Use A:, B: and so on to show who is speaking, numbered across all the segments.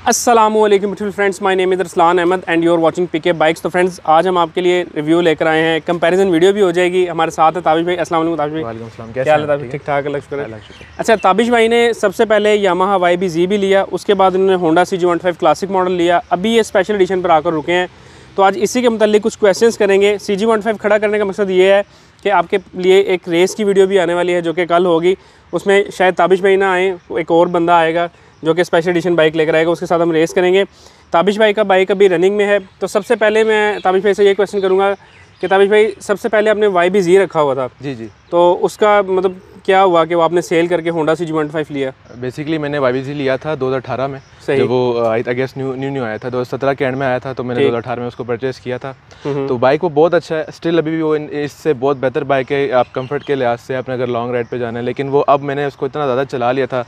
A: अस्सलामुअलैकुम beautiful friends, my name is Arsalan Ahmed and you are watching PK bikes. तो friends, आज हम आपके लिए रिव्यू लेकर आए हैं, कंपैरिजन वीडियो भी हो जाएगी। हमारे साथ है ताबिश भाई। अस्सलाम वालेकुम ताबिश भाई।
B: वालेकुम सलाम।
A: क्या हाल है? ठीक ठाक, अल्लाह का शुक्र है। अच्छा, ताबिश भाई ने सबसे पहले यामाहा YB-Z भी लिया, उसके बाद उन्होंने होंडा CG15 क्लासिक मॉडल लिया, अभी ये स्पेशल एडिशन पर आकर रुके हैं। तो आज इसी के मतलब कुछ क्वेश्चंस करेंगे। CG15 खड़ा करने का मकसद ये है कि आपके लिए एक रेस की वीडियो भी आने वाली है जो कि कल होगी। उसमें शायद ताबिश भाई ना आए, एक और बंदा आएगा जो कि स्पेशल एडिशन बाइक लेकर आएगा, उसके साथ हम रेस करेंगे। ताबिश भाई का बाइक अभी रनिंग में है। तो सबसे पहले मैं ताबिश भाई से ये क्वेश्चन करूँगा कि ताबिश भाई, सबसे पहले आपने YB-Z रखा हुआ था
B: जी,
A: तो उसका मतलब क्या हुआ कि वो आपने सेल करके होंडा CG15 लिया?
B: बेसिकली मैंने YB-Z लिया था 2018 में, जब वो आई गेस न्यू आया था। 2017 के एंड में आया था, तो मैंने 2018 में उसको परचेस किया था। तो बाइक वो बहुत अच्छा है, स्टिल अभी भी वो इससे बहुत बेहतर बाइक है आप कंफर्ट के लिहाज से, आपने अगर लॉन्ग राइड पे जाना है। लेकिन वो अब मैंने उसको इतना ज़्यादा चला लिया था,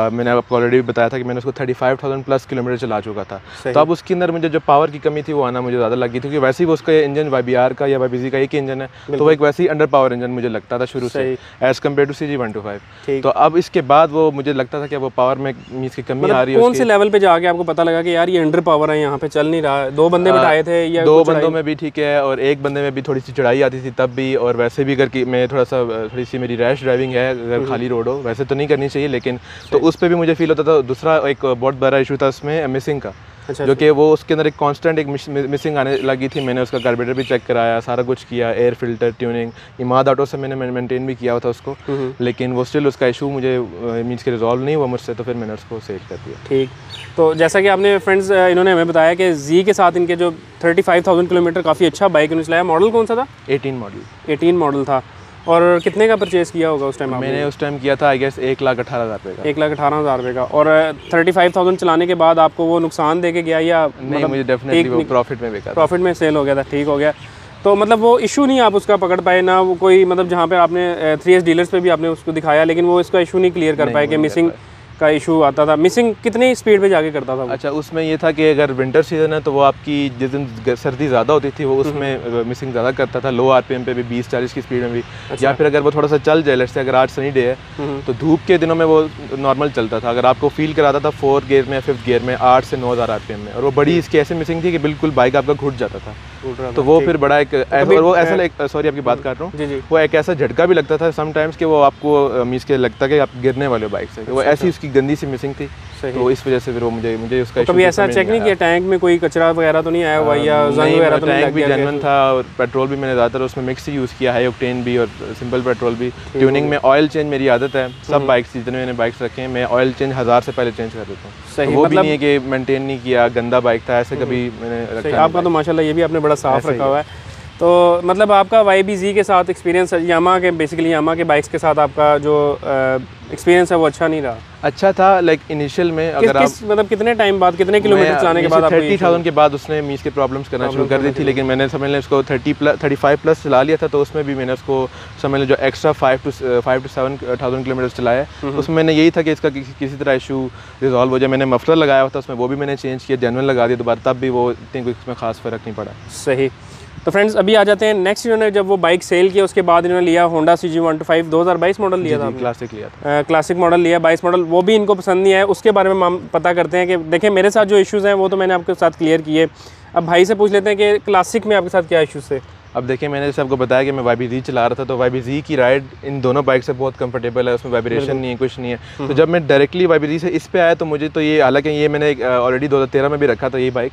B: मैंने आपको ऑलरेडी बताया था कि मैंने उसको 35,000 प्लस किलोमीटर चला चुका था। तो अब उसके अंदर मुझे जो पावर की कमी थी वो आना मुझे ज़्यादा लगी थी, क्योंकि वैसे ही उसका इंजन YBR का या YB-Z का एक ही इंजन है, तो वो एक वैसे ही अंडर पावर इंजन मुझे लगता था शुरू से एज़ कम्पेयर टू CG125। तो अब इसके बाद वो मुझे लगता था कि वो पावर में मीन्स की कमी आ रही है।
A: कौन से लेवल पे जाके आपको पता लगा कि यार ये अंडर पावर है, यहाँ पे चल नहीं रहा है? दो बंदे बिठाए थे या
B: दो बंदों में भी ठीक है, और एक बंदे में भी थोड़ी सी चढ़ाई आती थी तब भी, और वैसे भी अगर मैं थोड़ी सी मेरी रैश ड्राइविंग है, अगर खाली रोड हो, वैसे तो नहीं करनी चाहिए, लेकिन तो उस पर भी मुझे फील होता था। दूसरा एक बहुत बड़ा इशू था उसमें मिसिंग का, जो कि वो उसके अंदर एक कांस्टेंट एक मिसिंग आने लगी थी। मैंने उसका कार्बोरेटर भी चेक कराया, सारा कुछ किया, air filter, tuning, Imad auto से मैंने मेंटेन भी किया हुआ था उसको, लेकिन वो स्टिल उसका इशू मुझे मीन्स के रिजॉल्व नहीं हुआ मुझसे, तो फिर मैंने उसको सेल कर दिया।
A: ठीक, तो जैसा कि आपने फ्रेंड्स इन्होंने हमें बताया कि Z के साथ इनके जो 35,000 किलोमीटर काफ़ी अच्छा बाइक इन्होंने चलाया। मॉडल कौन सा था? 18 मॉडल था। और कितने का परचेज़ किया होगा उस टाइम आपने?
B: मैंने उस टाइम किया था आई गेस 1,18,000 रुपये का।
A: 1,18,000 रुपये का। और 35,000 चलाने के बाद आपको वो नुकसान दे के गया या
B: नहीं? मतलब मुझे डेफिनेटली वो प्रॉफिट में बेचा,
A: प्रॉफिट में सेल हो गया था। ठीक हो गया। तो मतलब वो इशू नहीं आप उसका पकड़ पाए ना, वो कोई मतलब जहाँ पे आपने 3S डीलर्स पे भी आपने उसको दिखाया, लेकिन वो इसका इशू नहीं क्लियर कर पाए कि मिसिंग का इशू आता था। मिसिंग कितनी स्पीड पे जाके करता था वो?
B: अच्छा, उसमें ये था कि अगर विंटर सीजन है तो वो आपकी जिस दिन सर्दी ज़्यादा होती थी वो उसमें मिसिंग ज़्यादा करता था, लो RPM पे भी 20-40 की स्पीड में भी। या फिर अगर वो थोड़ा सा चल जाए, जैसे अगर आज सनी डे है तो धूप के दिनों में वो नॉर्मल चलता था। अगर आपको फील कराता था 4th गियर में या 5th गियर में 8 से 9,000 RPM में, और वो बड़ी इसकी ऐसी मिसिंग थी कि बिल्कुल बाइक आपका घुट जाता था। तो वो फिर बड़ा एक वो ऐसा, सॉरी आपकी बात कर रहा हूँ, वो एक ऐसा झटका भी लगता था समटाइम्स कि वो आपको मीस के लगता कि आप गिरने वाले हो बाइक से। वो ऐसी उसकी गंदी सी मिसिंग थी, तो इस वजह से फिर वो मुझे उसका
A: कभी ऐसा चेक नहीं किया टैंक में कोई कचरा वगैरह तो नहीं आया हुआ या जंग वगैरह तो नहीं?
B: टैंक भी जेन्युइन था, और पेट्रोल भी मैंने ज़्यादातर उसमें मिक्स ही यूज़ किया, हाई ऑक्टेन भी और सिंपल पेट्रोल भी। ट्यूनिंग में ऑयल चेंज मेरी आदत है, सब बाइक्स जितने मैंने बाइक्स रखे हैं मैं ऑयल चेंज 1000 से पहले चेंज कर देता हूँ।
A: सही,
B: वो भी नहीं है कि मेंटेन नहीं किया, गंदा बाइक था, ऐसे कभी मैंने रखा।
A: आपका तो माशाल्लाह ये भी आपने बड़ा साफ रखा हुआ है। तो मतलब आपका YB-Z के साथ एक्सपीरियंस, यामाहा के बेसिकली यामाहा के बाइक्स के साथ आपका जो एक्सपीरियंस है वो अच्छा नहीं रहा? अच्छा था, लाइक इनिशियल में अगर आप मतलब कितने टाइम बाद, कितने किलोमीटर चलाने के बाद?
B: 30,000 के बाद उसने मीस के प्रॉब्लम्स करना शुरू कर दी थी, लेकिन मैंने समझ लें उसको 35 प्लस चला लिया था। तो उसमें भी मैंने उसको समझ लें जो एक्स्ट्रा 5 to 7,000 किलोमीटर चलाया, उसमें मैंने यही था कि इसका किसी तरह इशू रिजॉल्व हो जाए। मैंने मफलर लगाया हुआ था उसमें, वो भी मैंने चेंज किया, जेन्युइन लगा दिया दोबारा, तब भी वो इतनी कोई इसमें खास फ़र्क नहीं पड़ा।
A: सही। तो फ्रेंड्स, अभी आ जाते हैं नेक्स्ट। इन्होंने जब वो बाइक सेल किया उसके बाद इन्होंने लिया होंडा CG125 2022 मॉडल लिया था,
B: क्लासिक लिया था,
A: क्लासिक मॉडल लिया 22 मॉडल। वो भी इनको पसंद नहीं आया, उसके बारे में हम पता करते हैं कि देखें मेरे साथ जो इश्यूज़ हैं वो तो मैंने आपके साथ क्लियर किए। अब भाई से पूछ लेते हैं कि क्लासिक में आपके साथ क्या इश्यूज़ थे?
B: अब देखिए, मैंने जैसे आपको बताया कि मैं YB-Z चला रहा था, तो YB-Z की राइड इन दोनों बाइक से बहुत कंफर्टेबल है, उसमें वाइब्रेशन नहीं है, कुछ नहीं है। तो जब मैं डायरेक्टली YB-Z से इस पे आया तो मुझे तो ये, हालांकि ये मैंने ऑलरेडी 2013 में भी रखा था ये बाइक,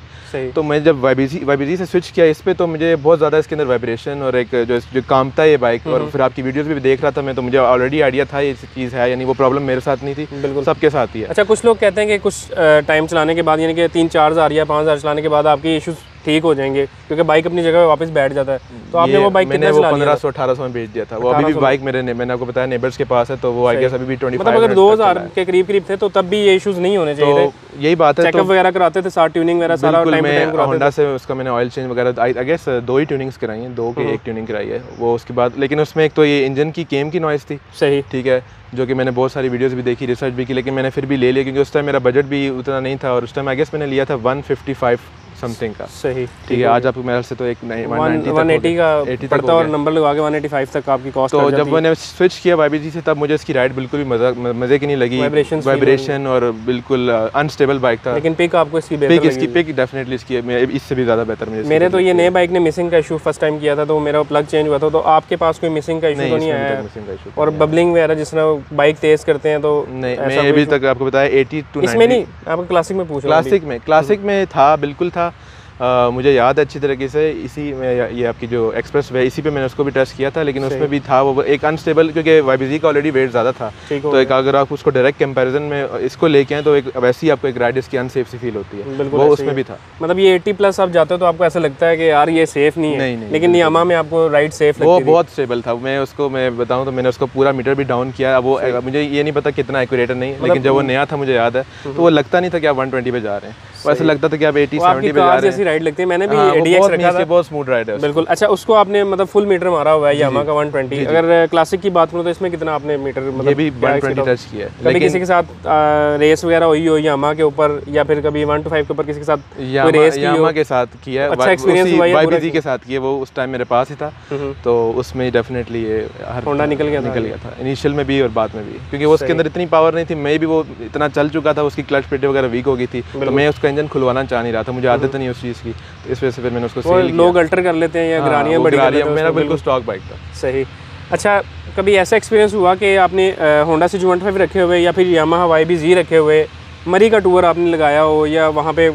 B: तो मैं जब YB-Z से स्विच किया इस पे, तो मुझे बहुत ज़्यादा इसके अंदर वाइब्रेशन और एक जो कामता है ये बाइक, और फिर आपकी वीडियोज़ भी देख रहा था मैं, तो मुझे ऑलरेडी आइडिया था ये चीज़ है, यानी वो प्रॉब्लम मेरे साथ नहीं थी, बिल्कुल सबके साथ ही है।
A: अच्छा, कुछ लोग कहते हैं कि कुछ टाइम चलाने के बाद, यानी कि 3-4 हज़ार या 5,000 चलाने के बाद आपकी इशूज़ ठीक हो जाएंगे, क्योंकि बाइक अपनी जगह वापस बैठ जाता है। तो आपने वो बाइक
B: मैंने वो 1500-1800 में बेच दिया था। वो अभी भी बाइक मैंने आपको बताया नेबर्स के पास है, तो वो आई गेस अभी भी 25
A: मतलब अगर 2000 के करीब थे तो तब भी ये इश्यूज नहीं होने चाहिए थे।
B: यही बात है,
A: चेकअप वगैरह कराते थे, साथ ट्यूनिंग वगैरह सारा टाइम पे टाइम कराते थे।
B: होंडा से उसका मैंने ऑयल चेंज वगैरह आई गेस 2 ही ट्यूनिंग्स कराई हैं, 2 की 1 ट्यूनिंग कराई है वो उसके बाद। लेकिन उसमें एक तो ये इंजन की केम की नॉइज़ थी,
A: सही
B: ठीक है, जो कि मैंने बहुत सारी वीडियोस भी देखी, रिसर्च भी की, लेकिन मैंने फिर भी ले लिया क्योंकि उस टाइम मेरा बजट भी उतना नहीं था, और उस टाइम आई गेस मैंने लिया था 155 समथिंग का।
A: सही,
B: ठीक है। आज आपको मेरे से तो एक
A: 180 का पड़ता और नंबर लगा के 185 तक आपकी कॉस्ट।
B: तो जब मैंने स्विच किया YBG से तब मुझे इसकी राइड बिल्कुल भी मज़े की नहीं लगी। वाइब्रेशन और बिल्कुल अनस्टेबल बाइक था।
A: लेकिन पिक आपको इसकी बेहतर लगी?
B: इसकी पिक डेफिनेटली इससे भी ज़्यादा बेहतर
A: मेरे तो ये नए बाइक ने मिसिंग का इशू फर्स्ट टाइम किया था, तो मेरा प्लग चेंज हुआ था। तो आपके पास कोई मिसिंग का इशू तो नहीं आया? और बबलिंग वगैरह जिस तरह बाइक तेज करते हैं तो
B: नहीं, मैं अभी तक आपको बताया 80 to 90।
A: इसमें नहीं, आपको क्लासिक में पूछ रहा हूं।
B: क्लासिक में था, बिल्कुल था। मुझे याद है अच्छी तरीके से, इसी में ये आपकी जो एक्सप्रेस वे इसी पे मैंने उसको भी टेस्ट किया था, लेकिन उसमें भी था वो एक अनस्टेबल, क्योंकि YBZ का ऑलरेडी वेट ज़्यादा था। तो एक अगर आप उसको डायरेक्ट कंपैरिजन में इसको लेके आए तो एक वैसी आपको एक राइड इसकी अनसेफ सी फील होती है, वो उसमें भी था।
A: मतलब ये 80+ आप जाते हो तो आपको ऐसा लगता है कि यार ये सेफ नहीं है, लेकिन यामा में आपको राइड सेफ लगती है।
B: वो बहुत स्टेबल था। मैं बताऊँ तो मैंने उसको पूरा मीटर भी डाउन किया। वो मुझे ये नहीं पता कितना एक्यूरेट नहीं, लेकिन जब वो नया था मुझे याद है तो वो लगता नहीं था कि आप 120 पे जा रहे हैं, वैसे लगता था कि आप 80-70 पे जा रहे हैं।
A: राइड लगती है। मैंने भी ADX रखा था,
B: बहुत स्मूथ राइड है
A: बिल्कुल। अच्छा, उसको आपने मतलब फुल मीटर मारा हुआ है यामा का 120। अगर क्लासिक की बात करूं तो इसमें कितना आपने मीटर मतलब
B: ये भी 120 टच किया है?
A: कभी किसी के साथ रेस वगैरह हुई हो यामा के ऊपर, या फिर कभी 1 to 5 के ऊपर किसी के साथ कोई रेस की हो?
B: यामा के साथ किया है,
A: अच्छा एक्सपीरियंस हुआ है?
B: YBZ के साथ किया, वो उस टाइम मेरे पास ही था, तो उसमें डेफिनेटली ये
A: होंडा निकल गया
B: था इनिशियल में भी और बाद में भी, क्योंकि उसके अंदर इतनी पावर नहीं थी। मैं भी वो इतना चल चुका था, उसकी क्लच प्लेट वगैरह वीक हो गई थी, तो मैं उसका इंजन खुलवाना चाह नहीं रहा था, मुझे आदत नहीं उस चीज़ की, तो इस वजह से फिर मैंने उसको सेल किया।
A: लोग अल्टर कर लेते हैं या ग्रानियां बड़ी कर लेते हैं,
B: मेरा बिल्कुल स्टॉक बाइक था।
A: सही। अच्छा, कभी ऐसा एक्सपीरियंस हुआ कि आपने होंडा CG125 रखे हुए या फिर यामाहा YBZ रखे हुए, मरी का टूर आपने लगाया हो, या वहाँ पे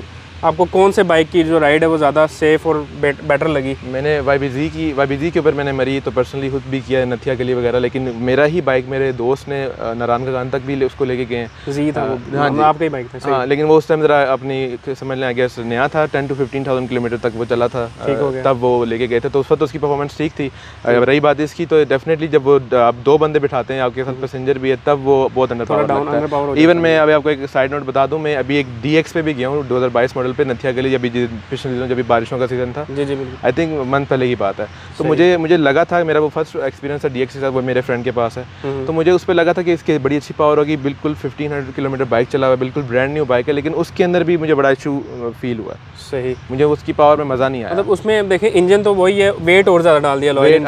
A: आपको कौन से बाइक की जो राइड है वो ज़्यादा सेफ और बेटर लगी? मैंने
B: YBZ के ऊपर मैंने मरी तो पर्सनली खुद भी किया है, नथिया गली वगैरह, लेकिन मेरा ही बाइक मेरे दोस्त ने नारायण का गान तक भी उसको लेके गए हैं।
A: जी था वो, हाँ, आपका ही बाइक था।
B: हाँ, लेकिन वो उस टाइम ज़रा अपनी समझ लें आई गेस नया था, 10 to 15,000 किलोमीटर तक वो चला था, तब वो लेके गए थे, तो उस वक्त उसकी परफॉर्मेंस ठीक थी। रही बात इसकी, तो डेफिनेटली जब वो आप 2 बंदे बिठाते हैं, आपके साथ पैसेंजर भी है, तब वो बहुत अंडर पावर है। इवन मैं अभी आपको एक साइड नोट बता दूँ, मैं अभी एक DX पे भी गया हूँ 2022 मॉडल पे, नथिया गली, जब पिछले दिनों जब बारिशों का सीजन था, आई थिंक मंथ पहले की बात है, तो मुझे लगा था, मेरा वो फर्स्ट एक्सपीरियंस था DX के साथ, वो मेरे फ्रेंड के पास है, तो मुझे उस पर लगा था कि इसकी बड़ी अच्छी पावर होगी, बिल्कुल 1500 किलोमीटर बाइक चला हुआ है, बिल्कुल ब्रांड न्यू बाइक है, लेकिन उसके अंदर भी मुझे बड़ा इशू फील हुआ।
A: सही,
B: मुझे उसकी पावर में मज़ा नहीं आया।
A: मतलब उसमें देखें इंजन तो वही है, वेट और ज़्यादा डाल दिया,
B: वेट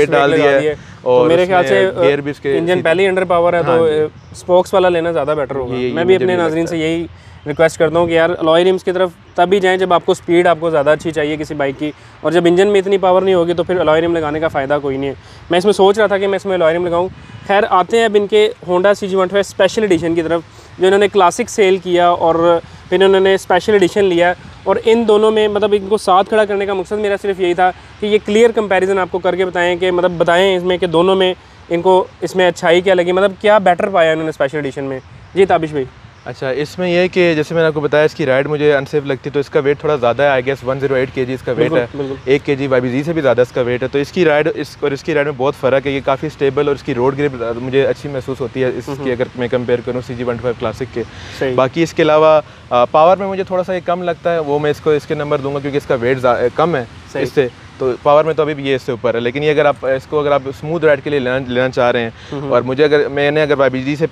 B: डाल दिया है,
A: और मेरे ख्याल से गियर भी इसके इंजन पहले ही अंडर पावर है, तो स्पोक्स वाला लेना ज़्यादा बेटर होगा। मैं भी अपने नाज़रीन से यही रिक्वेस्ट करता हूँ कि यार अलॉय रिम्स की तरफ तभी जाएं जब आपको स्पीड आपको ज़्यादा अच्छी चाहिए किसी बाइक की, और जब इंजन में इतनी पावर नहीं होगी तो फिर अलॉय रिम लगाने का फ़ायदा कोई नहीं है। मैं इसमें सोच रहा था कि मैं इसमें अलॉय रिम लगाऊँ। खैर, आते हैं अब इनके होंडा CG125 स्पेशल एडिशन की तरफ, जो इन्होंने क्लासिक सेल किया और फिर इन्होंने स्पेशल एडिशन लिया, और इन दोनों में मतलब इनको साथ खड़ा करने का मकसद मेरा सिर्फ यही था कि ये क्लियर कंपैरिजन आपको करके बताएं कि मतलब बताएं इसमें कि दोनों में इनको इसमें अच्छाई क्या लगी, मतलब क्या बेटर पाया इन्होंने स्पेशल एडिशन में। जी ताबिश भाई।
B: अच्छा, इसमें यह है कि जैसे मैंने आपको बताया इसकी राइड मुझे अनसेफ लगती है, तो इसका वेट थोड़ा ज़्यादा है, आई गेस 108 kg इसका वेट है, 1 kg YBZ से भी ज़्यादा इसका वेट है, तो इसकी राइड इसकी राइड में बहुत फ़र्क है। ये काफ़ी स्टेबल और इसकी रोड ग्रिप मुझे अच्छी महसूस होती है इसकी, अगर मैं कंपेयर करूँ CG125 क्लासिक के। बाकी इसके अलावा पावर में मुझे थोड़ा सा ये कम लगता है, वो मैं इसको इसके नंबर दूंगा क्योंकि इसका वेट कम है इससे, तो पावर में तो अभी भी ये इससे ऊपर है। लेकिन ये अगर आप स्मूथ राइड के लिए लेना चाह रहे हैं, और मैंने अगर YBZ से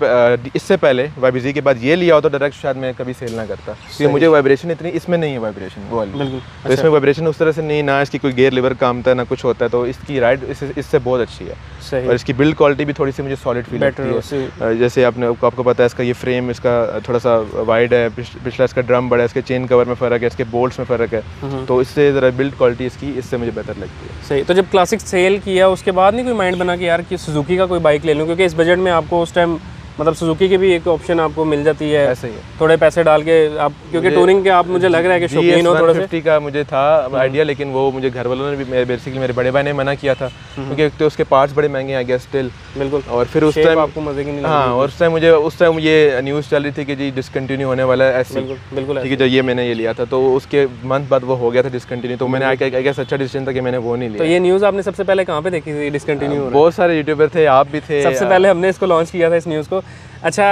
B: इससे पहले YBZ के बाद ये लिया हो तो डायरेक्ट शायद मैं कभी सेल ना करता, क्योंकि मुझे वाइब्रेशन इतनी इसमें नहीं है, वाइब्रेशन वो वाली, तो इसमें वाइब्रेशन उस तरह से नहीं, ना इसकी कोई गियर लीवर काम होता है ना कुछ होता है, तो इसकी राइड इससे बहुत अच्छी है। और इसकी बिल्ड क्वालिटी भी थोड़ी सी मुझे सॉलिड फील होती है। जैसे आपको पता है इसका ये फ्रेम इसका थोड़ा सा वाइड है, पिछला इसका ड्रम बड़ा है, इसके चेन कवर में फ़र्क है, इसके बोल्ट्स में फ़र्क है, तो इससे ज़रा बिल्ड क्वालिटी इसकी इससे मुझे बेहतर लगती है।
A: सही। तो जब क्लासिक सेल किया उसके बाद नहीं कोई माइंड बना कि यार कि सुजुकी का कोई बाइक ले लूँ, क्योंकि इस बजट में आपको उस टाइम मतलब सुजुकी की भी एक ऑप्शन आपको मिल जाती है,
B: ऐसे ही है।
A: थोड़े पैसे डाल के आप, क्योंकि टूरिंग के आप मुझे लग रहा है कि शौकीन हो थोड़ा सा।
B: 150 का मुझे था आइडिया, लेकिन वो मुझे घर वालों ने भी बेसिकली मेरे बड़े भाई ने मना किया था, क्योंकि एक तो उसके पार्ट्स बड़े महंगे हैं आई गेस स्टिल।
A: बिल्कुल।
B: और फिर उस टाइम
A: आपको मजे की नहीं लगी?
B: हाँ, और उस टाइम ये न्यूज़ चल रही थी कि जी डिसकंटिन्यू होने वाला है ऐसे।
A: बिल्कुल।
B: ठीक है, जब ये मैंने ये लिया था तो उसके मंथ बाद वो हो गया था डिसकंटिन्यू, तो मैंने आई गेस अच्छा डिसीजन था कि मैंने वो नहीं लिया।
A: तो ये न्यूज़ आपने सबसे पहले कहाँ पे देखी थी डिसकंटिन्यू हो रहा है?
B: बहुत सारे यूट्यूबर थे, आप भी थे,
A: सबसे पहले हमने इसको लॉन्च किया था इस न्यूज़ को। अच्छा,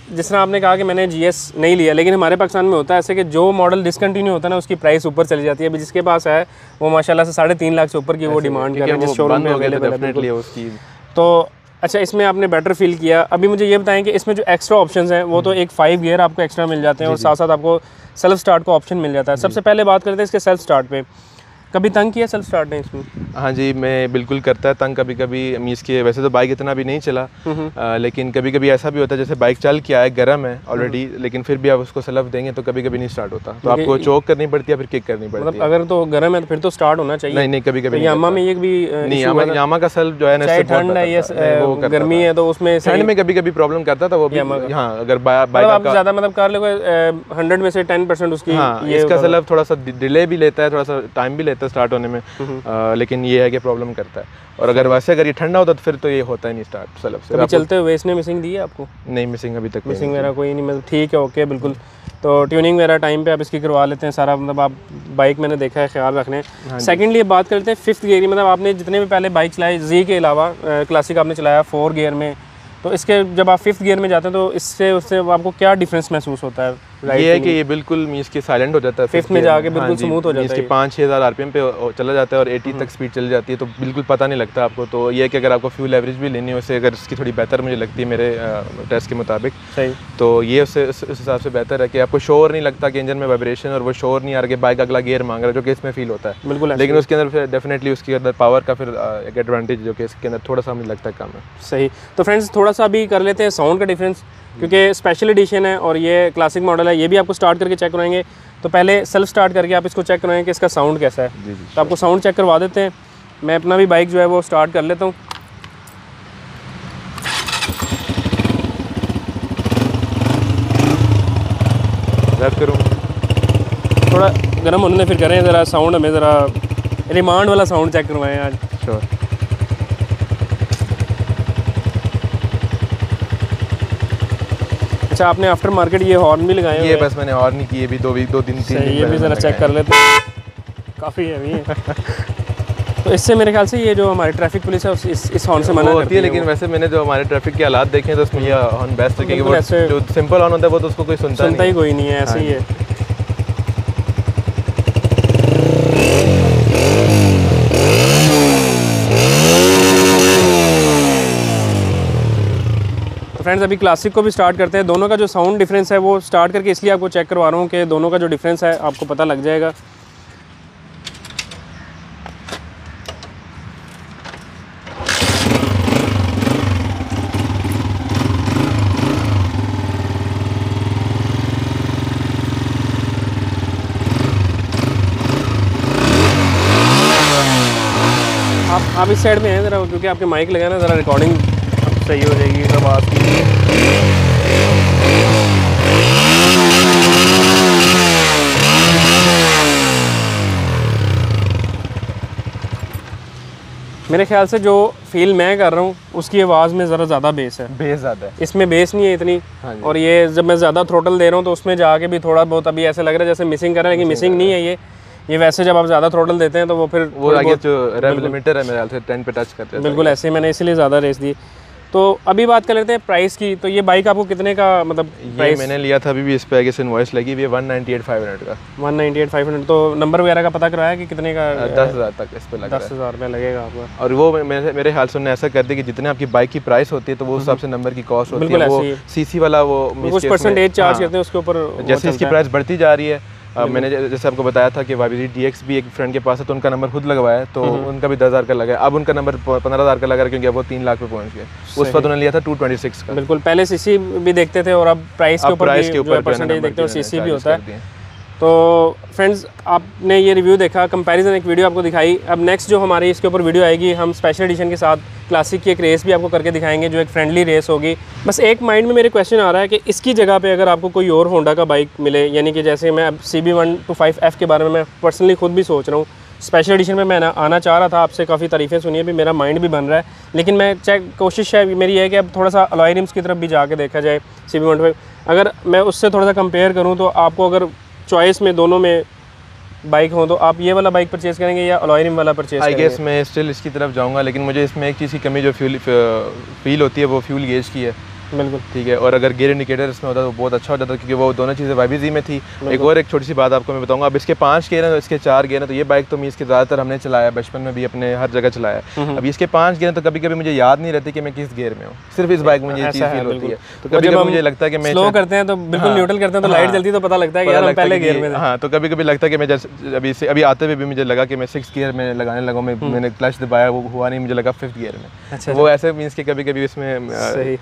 A: जिस तरह आपने कहा कि मैंने GS नहीं लिया, लेकिन हमारे पाकिस्तान में होता है ऐसे कि जो मॉडल डिसकंटिन्यू होता है ना उसकी प्राइस ऊपर चली जाती है। अभी जिसके पास है वो माशाल्लाह से 3.5 लाख से ऊपर की वो डिमांड कर रहे हैं जिस शोरूम में अवेलेबल है। तो अच्छा, इसमें आपने बेटर फील किया। अभी मुझे ये बताएं कि इसमें जो एक्स्ट्रा ऑप्शंस हैं वो तो एक 5 गियर आपको एक्स्ट्रा मिल जाते हैं और साथ साथ आपको सेल्फ स्टार्ट का ऑप्शन मिल जाता है। सबसे पहले बात करते हैं इसके सेल्फ स्टार्ट पे। कभी तंग किया सेल्फ स्टार्ट ने इसमें?
B: हाँ जी, मैं बिल्कुल करता है तंग कभी कभी मीस के। वैसे तो बाइक इतना भी नहीं चला, लेकिन कभी कभी ऐसा भी होता है जैसे बाइक चल के आए, गर्म है ऑलरेडी, लेकिन फिर भी आप उसको सेल्फ देंगे तो कभी कभी नहीं स्टार्ट होता, तो आपको चोक करनी पड़ती है, फिर किक करनी पड़ती है।
A: अगर तो गर्म है तो फिर तो स्टार्ट होना चाहिए।
B: नहीं, कभी कभी
A: यामा में ये भी
B: नहीं, यामा का सेल्फ जो है ना,
A: ठंड है या गर्मी है तो उसमें
B: ठंड में कभी कभी प्रॉब्लम करता था वो भी। हाँ, अगर बाइक
A: आप ज़्यादा मतलब कार ले 100 में से 10% उसकी,
B: इसका सेल्फ थोड़ा सा डिले भी लेता है, थोड़ा सा टाइम भी लेता है स्टार्ट होने में, लेकिन ये है कि प्रॉब्लम करता है। और अगर वैसे अगर ये ठंडा होता तो फिर तो ये होता ही नहीं स्टार्ट सेल्फ से।
A: कभी चलते हुए इसने मिसिंग दी है आपको?
B: नहीं, मिसिंग अभी तक
A: मिसिंग वगैरह कोई नहीं, मतलब ठीक है, ओके बिल्कुल। तो ट्यूनिंग वगैरह टाइम पे आप इसकी करवा लेते हैं सारा, मतलब आप बाइक मैंने देखा है ख्याल रखने। सेकेंडली बात करते हैं 5th गियर की, मतलब आपने जितने भी पहले बाइक चलाई जी के अलावा क्लासिक आपने चलाया 4 गियर में, तो इसके जब आप 5th गियर में जाते हैं तो इससे उससे आपको क्या डिफरेंस महसूस होता है?
B: ये है कि ये बिल्कुल मीन्स के साइलेंट हो जाता है
A: 5th में जाके, बिल्कुल स्मूथ हो जाता है।
B: इसके 5-6 हज़ार आरपीएम पे चला जाता है और 80 तक स्पीड चली जाती है, तो बिल्कुल पता नहीं लगता आपको। तो ये है कि अगर आपको फ्यूल एवरेज भी लेनी हो, उससे अगर इसकी थोड़ी बेहतर मुझे लगती है मेरे टेस्ट के मुताबिक, सही, तो ये उससे उस हिसाब से बेहतर है कि आपको शोर नहीं लगता कि इंजन में वाइब्रेशन और वो शोर नहीं आ रहा कि बाइक अगला गियर मांग रहा है, जो कि इसमें फील होता है बिल्कुल। लेकिन उसके अंदर डेफिनेटली उसके अंदर पावर का फिर एक एडवांटेज जो कि इसके अंदर थोड़ा सा मुझे लगता है कम है।
A: सही, तो फ्रेंड्स थोड़ा सा अभी कर लेते हैं साउंड का डिफरेंस, क्योंकि स्पेशल एडिशन है और ये क्लासिक मॉडल है। ये भी आपको स्टार्ट करके चेक कराएंगे, तो पहले सेल्फ स्टार्ट करके आप इसको चेक कराएंगे कि इसका साउंड कैसा है। जी, तो आपको साउंड चेक करवा देते हैं। मैं अपना भी बाइक जो है वो स्टार्ट कर लेता हूँ। थोड़ा गर्म होने फिर करें ज़रा साउंड, हमें ज़रा रिमांड वाला साउंड चेक करवाएं आज।
B: श्योर।
A: अच्छा, आपने आफ्टर मार्केट ये हॉर्न भी लगाए?
B: ये बस मैंने हॉर्न नहीं किए, भी 2 दिन 3 दिन।
A: ये भी ज़रा चेक कर लेते हैं, काफ़ी हैवी है। तो इससे मेरे ख्याल से ये जो हमारी ट्रैफिक पुलिस है इस हॉर्न से मना करती है,
B: लेकिन वैसे मैंने जो हमारे ट्रैफिक के हालात देखे हैं तो उसमें ये हॉर्न बेस्ट है, क्योंकि वो जो सिंपल हॉर्न होता है वो तो उसको कोई सुनता ही
A: कोई नहीं है, ऐसे ही है। फ्रेंड्स अभी क्लासिक को भी स्टार्ट करते हैं। दोनों का जो साउंड डिफरेंस है वो स्टार्ट करके इसलिए आपको चेक करवा रहा हूँ कि दोनों का जो डिफरेंस है आपको पता लग जाएगा। आप इस साइड में हैं ज़रा, क्योंकि आपके माइक लगा ना, ज़रा रिकॉर्डिंग सही हो जाएगी आवाज़ की। मेरे ख्याल से जो फील मैं कर रहा हूँ उसकी आवाज़ में ज़रा ज़्यादा बेस है।
B: बेस ज़्यादा है
A: इसमें, बेस नहीं है इतनी। और ये जब मैं ज़्यादा थ्रोटल दे रहा हूँ तो उसमें जाके भी थोड़ा बहुत अभी ऐसे लग रहा है जैसे मिसिंग कर रहा है, लेकिन मिसिंग नहीं है ये वैसे जब आप ज़्यादा थ्रोटल देते हैं तो वो फिर
B: वो आगे जो रेव लिमिटर है मेरे ख्याल से 10 पे टच करते हैं।
A: बिल्कुल ऐसे मैंने इसीलिए ज़्यादा रेस दी। तो अभी बात कर लेते हैं प्राइस की। तो ये बाइक आपको कितने का, मतलब प्राइस
B: मैंने लिया था, अभी भी इस पे आगे से इनवॉइस लगी हुई है 198,500 का।
A: 198,500। तो नंबर वगैरह का पता करवाया कि कितने का?
B: 10,000 तक इस पे लगा।
A: 10,000 रुपया लगेगा आपको।
B: और वो मेरे ख्याल से उन्होंने ऐसा कर दिया कि जितने आपकी बाइक की प्राइस होती है तो वो हिसाब से नंबर की कॉस्ट होती है। वो सीसी वाला वो
A: कुछ परसेंटेज चार्ज करते हैं उसके ऊपर।
B: जैसे इसकी प्राइस बढ़ती जा रही है, मैंने जैसे आपको बताया था कि YBZ DX भी एक फ्रेंड के पास है तो उनका नंबर खुद लगवाया है, तो उनका भी 10,000 का लगा है। अब उनका नंबर 15,000 का लगा है, क्योंकि अब वो 3 लाख पे पहुंच गए। उस पर उन्होंने लिया था 226 का।
A: बिल्कुल, पहले सीसी भी देखते थे और अब प्राइस के ऊपर परसेंटेज देखते हैं और सीसी भी होता है। तो फ्रेंड्स आपने ये रिव्यू देखा, कंपैरिजन एक वीडियो आपको दिखाई। अब नेक्स्ट जो हमारी इसके ऊपर वीडियो आएगी, हम स्पेशल एडिशन के साथ क्लासिक की एक रेस भी आपको करके दिखाएंगे, जो एक फ्रेंडली रेस होगी। बस एक माइंड में मेरे क्वेश्चन आ रहा है कि इसकी जगह पे अगर आपको कोई और होंडा का बाइक मिले, यानी कि जैसे मैं अब CB125F के बारे में मैं पर्सनली खुद भी सोच रहा हूँ, स्पेशल एडिशन में मैं आना चाह रहा था, आपसे काफ़ी तारीफ़ें सुनी, भी मेरा माइंड भी बन रहा है, लेकिन मैं कोशिश है मेरी है कि अब थोड़ा सा अलॉय रिम्स की तरफ भी जाके देखा जाए। CB125 अगर मैं उससे थोड़ा सा कंपेयर करूँ तो आपको अगर चॉइस में दोनों में बाइक हो तो आप ये वाला बाइक परचेज़ करेंगे या अलॉय रिम वाला परचेज़ करेंगे?
B: आई गेस मैं स्टिल इसकी तरफ जाऊंगा, लेकिन मुझे इसमें एक चीज़ की कमी जो फील होती है वो फ्यूल गेज की है।
A: बिल्कुल
B: ठीक है। और अगर गियर इंडिकेटर इसमें होता तो बहुत अच्छा हो जाता, क्योंकि वो दोनों चीज़ें YBZ में थी। एक छोटी सी बात आपको मैं बताऊंगा, अब इसके 5 गियर हैं, इसके 4 गियर हैं। तो ये बाइक तो इसके ज़्यादातर हमने चलाया, बचपन में भी अपने हर जगह चलाया। अब इसके 5 गियर हैं, तो कभी कभी मुझे याद नहीं रहती कि मैं किस गियर में हूँ। सिर्फ इस बाइक में ये चीज़ फील होती है। तो कभी कभी मुझे लगता है कि मैं
A: स्लो करते हैं तो बिल्कुल न्यूट्रल करते हैं तो लाइट जलती है, तो पता लगता है कि यार हम पहले गियर में थे।
B: हाँ, तो कभी कभी लगता है कि मैं जैसे अभी आते हुए भी मुझे लगा कि मैं 6 गियर में लगाने लगा, मैंने क्लच दबाया, वो हुआ नहीं, मुझे लगा 5th गियर में। अच्छा, वो ऐसे मीन्स कि कभी कभी इसमें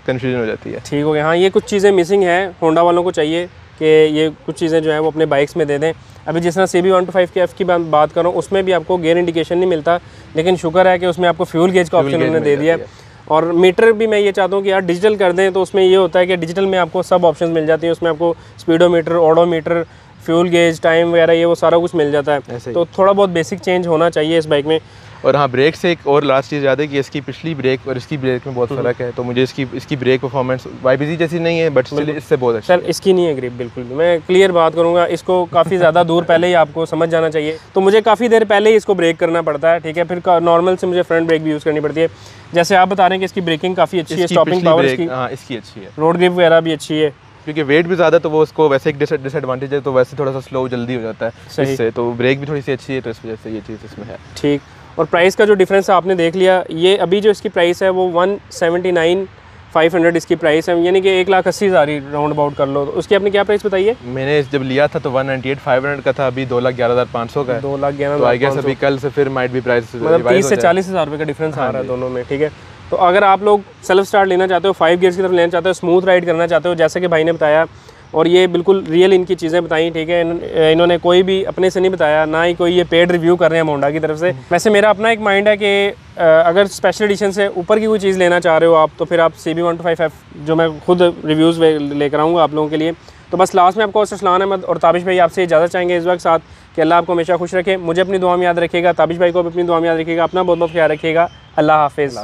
B: कंफ्यूजन हो जाती है।
A: ठीक हो गया। हाँ, ये कुछ चीज़ें मिसिंग है, होंडा वालों को चाहिए कि ये कुछ चीज़ें जो है वो अपने बाइक्स में दे दें। अभी जिस तरह CB125 के F की बात करूँ, उसमें भी आपको गियर इंडिकेशन नहीं मिलता, लेकिन शुक्र है कि उसमें आपको फ्यूल गेज का ऑप्शन उन्होंने दे दिया है। और मीटर भी मैं ये चाहता हूँ कि यार डिजिटल कर दें, तो उसमें ये होता है कि डिजिटल में आपको सब ऑप्शंस मिल जाती हैं। उसमें आपको speedometer, odometer, fuel gauge, time वगैरह ये वो सारा कुछ मिल जाता है। तो थोड़ा बहुत बेसिक चेंज होना चाहिए इस बाइक में।
B: और हाँ, ब्रेक से एक और लास्ट चीज़ याद है कि इसकी पिछली ब्रेक और इसकी ब्रेक में बहुत फ़र्क है। तो मुझे इसकी ब्रेक परफॉर्मेंस YBZ जैसी नहीं है, बट स्टिल इससे बहुत अच्छा।
A: सर इसकी नहीं है ग्रिप, बिल्कुल भी। मैं क्लियर बात करूँगा, इसको काफ़ी ज़्यादा दूर पहले ही आपको समझ जाना चाहिए। तो मुझे काफ़ी देर पहले ही इसको ब्रेक करना पड़ता है, ठीक है। फिर नॉर्मल से मुझे फ्रंट ब्रेक भी यूज़ करनी पड़ती है। जैसे आप बता रहे हैं कि इसकी ब्रेकिंग काफ़ी अच्छी है, स्टॉपिंग पावर
B: इसकी अच्छी है,
A: रोड ग्रिप वगैरह भी अच्छी है।
B: क्योंकि वेट भी ज़्यादा, तो वो उसको वैसे एक डिसएडवांटेज है, तो वैसे थोड़ा सा स्लो जल्दी हो जाता है इससे। तो ब्रेक भी थोड़ी सी अच्छी है, तो इस वजह से ये चीज़ इसमें है।
A: ठीक। और प्राइस का जो डिफरेंस आपने देख लिया, ये अभी जो इसकी प्राइस है वो 179,500 इसकी प्राइस है, यानी कि 1,80,000 ही राउंड अबाउट कर लो। तो उसकी आपने क्या प्राइस बताई है?
B: मैंने जब लिया था तो 198,500 का था, अभी 2,11,500 का है।
A: 2,11,500।
B: तो आई गेस अभी कल से फिर माइट भी प्राइस
A: मतलब 30 से 40,000 रुपये का डिफरेंस आ रहा है दोनों में, ठीक है। तो अगर आप लोग सेल्फ स्टार्ट लेना चाहते हो, 5 गियर्स की तरफ लेना चाहते हो, स्मूथ राइड करना चाहते हो, जैसे कि भाई ने बताया, और ये बिल्कुल रियल इनकी चीज़ें बताई, ठीक है। इन्होंने कोई भी अपने से नहीं बताया, ना ही कोई ये पेड रिव्यू कर रहे हैं होंडा की तरफ से। वैसे मेरा अपना एक माइंड है कि अगर स्पेशल एडिशन से ऊपर की कोई चीज़ लेना चाह रहे हो आप, तो फिर आप CB125F, जो मैं खुद रिव्यूज़ लेकर आऊँगा आप लोगों के लिए। तो बस लास्ट में आपको अरसलान अहमद और ताबिश भाई आपसे इजाज़त चाहेंगे इस वक्त साथ, कि अल्लाह आपको हमेशा खुश रखे। मुझे अपनी दुआ में याद रखिएगा, ताबिश भाई को भी अपनी दुआ में याद रखिएगा। अपना बहुत बहुत ख्याल रखिएगा। अल्लाह हाफिज़।